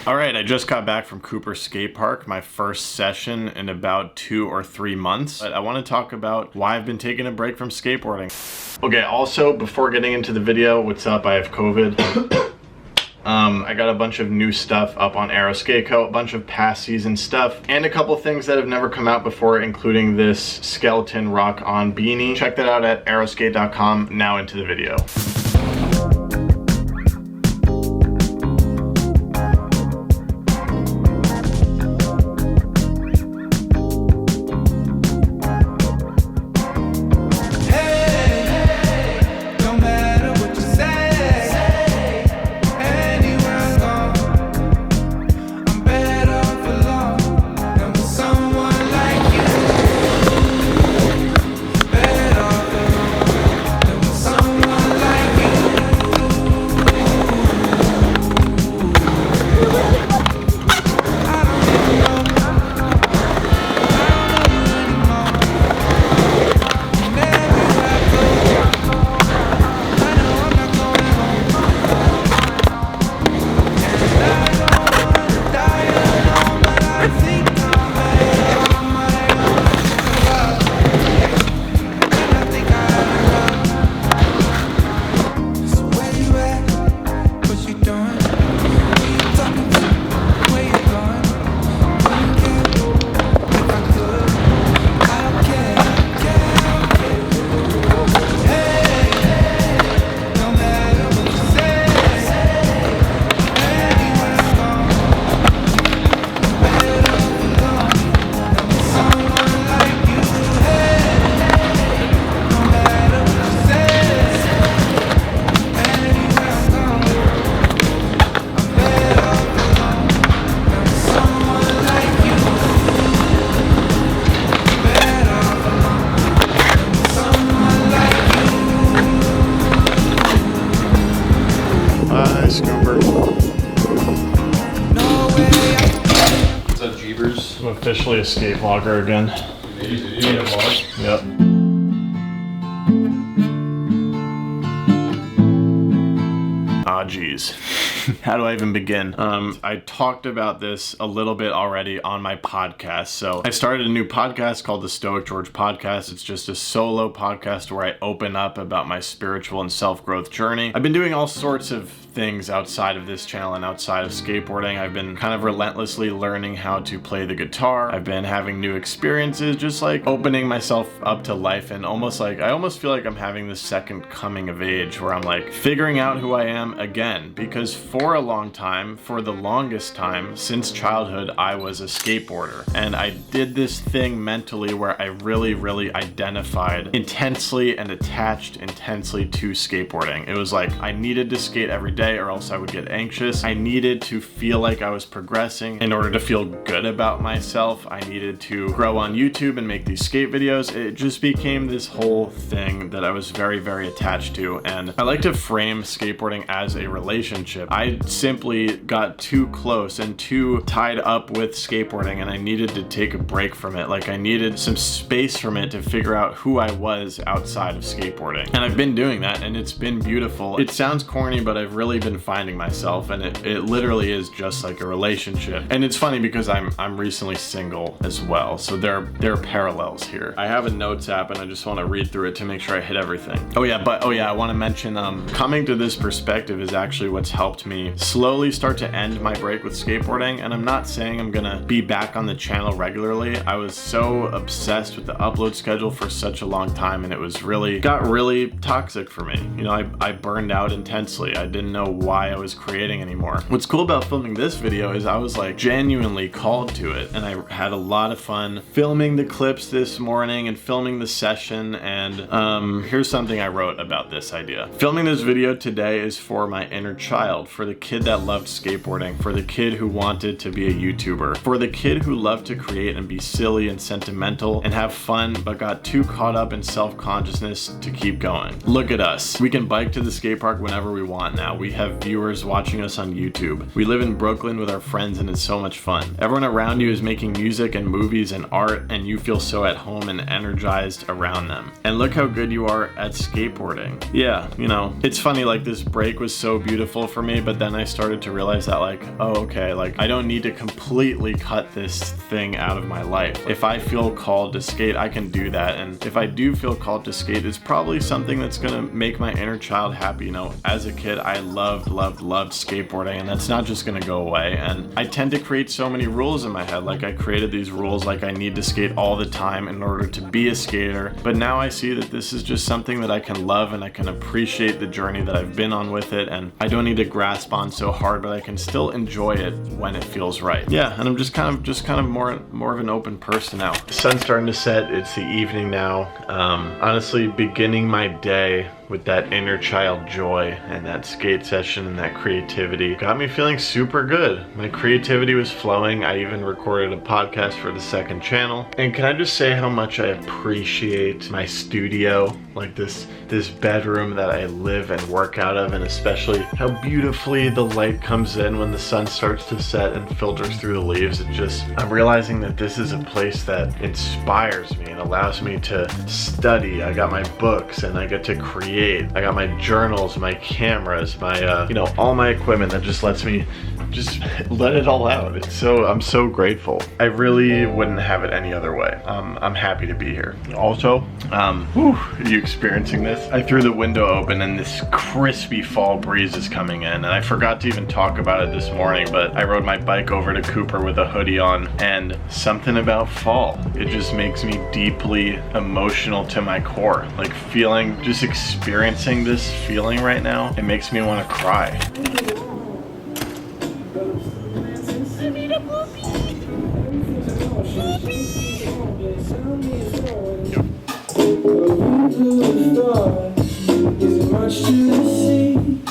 All right, I just got back from Cooper Skate Park, my first session in about 2 or 3 months. But I want to talk about why I've been taking a break from skateboarding. Okay, also, before getting into the video, what's up? I have COVID. I got a bunch of new stuff up on Aeroscape Co, a bunch of past season stuff, and a couple things that have never come out before, including this skeleton rock on beanie. Check that out at aeroskate.com. Now into the video. I'm officially a skate vlogger again. You made a vlog? Yep. Geez. How do I even begin? I talked about this a little bit already on my podcast. So I started a new podcast called the Stoic George Podcast. It's just a solo podcast where I open up about my spiritual and self-growth journey. I've been doing all sorts of things outside of this channel and outside of skateboarding. I've been kind of relentlessly learning how to play the guitar. I've been having new experiences, just like opening myself up to life, and I almost feel like I'm having this second coming of age where I'm like figuring out who I am again, because for a long time, for the longest time since childhood, I was a skateboarder, and I did this thing mentally where I really identified intensely and attached intensely to skateboarding. It was like I needed to skate every day or else I would get anxious. I needed to feel like I was progressing. In order to feel good about myself, I needed to grow on YouTube and make these skate videos. It just became this whole thing that I was very attached to, and I like to frame skateboarding as a relationship. I simply got too close and too tied up with skateboarding, and I needed to take a break from it. Like, I needed some space from it to figure out who I was outside of skateboarding. And I've been doing that, and it's been beautiful. It sounds corny, but I've really been finding myself, and it literally is just like a relationship. And it's funny because I'm recently single as well, so there are parallels here. I have a notes app, and I just want to read through it to make sure I hit everything. Oh yeah, I want to mention coming to this perspective is actually what's helped me slowly start to end my break with skateboarding. And I'm not saying I'm gonna be back on the channel regularly. I was so obsessed with the upload schedule for such a long time, and it was got really toxic for me. You know, I burned out intensely. I didn't know why I was creating anymore. What's cool about filming this video is I was like genuinely called to it, and I had a lot of fun filming the clips this morning and filming the session. And here's something I wrote about this idea. Filming this video today is for my inner child, for the kid that loved skateboarding, for the kid who wanted to be a YouTuber, for the kid who loved to create and be silly and sentimental and have fun but got too caught up in self-consciousness to keep going. Look at us. We can bike to the skate park whenever we want now. We have viewers watching us on YouTube. We live in Brooklyn with our friends, and it's so much fun. Everyone around you is making music and movies and art, and you feel so at home and energized around them. And look how good you are at skateboarding. Yeah, you know, it's funny, like, this break was so so beautiful for me, but then I started to realize that like, oh, okay, like I don't need to completely cut this thing out of my life. If I feel called to skate, I can do that. And if I do feel called to skate, it's probably something that's gonna make my inner child happy. You know, as a kid, I loved skateboarding, and that's not just gonna go away. And I tend to create so many rules in my head. Like I created these rules, like I need to skate all the time in order to be a skater. But now I see that this is just something that I can love, and I can appreciate the journey that I've been on with it. And I don't need to grasp on so hard, but I can still enjoy it when it feels right. Yeah, and I'm just kind of more of an open person now. The sun's starting to set. It's the evening now. Honestly, beginning my day with that inner child joy and that skate session and that creativity got me feeling super good. My creativity was flowing. I even recorded a podcast for the second channel. And can I just say how much I appreciate my studio, like this bedroom that I live and work out of, and especially how beautifully the light comes in when the sun starts to set and filters through the leaves. I'm realizing that this is a place that inspires me and allows me to study. I got my books and I get to create. I got my journals, my cameras, my all my equipment that just lets me just let it all out. I'm so grateful. I really wouldn't have it any other way. I'm happy to be here. Also, are you experiencing this? I threw the window open and this crispy fall breeze is coming in, and I forgot to even talk about it this morning, but I rode my bike over to Cooper with a hoodie on, and something about fall, it just makes me deeply emotional to my core. Like just experiencing this feeling right now, it makes me want to cry. Is much to see.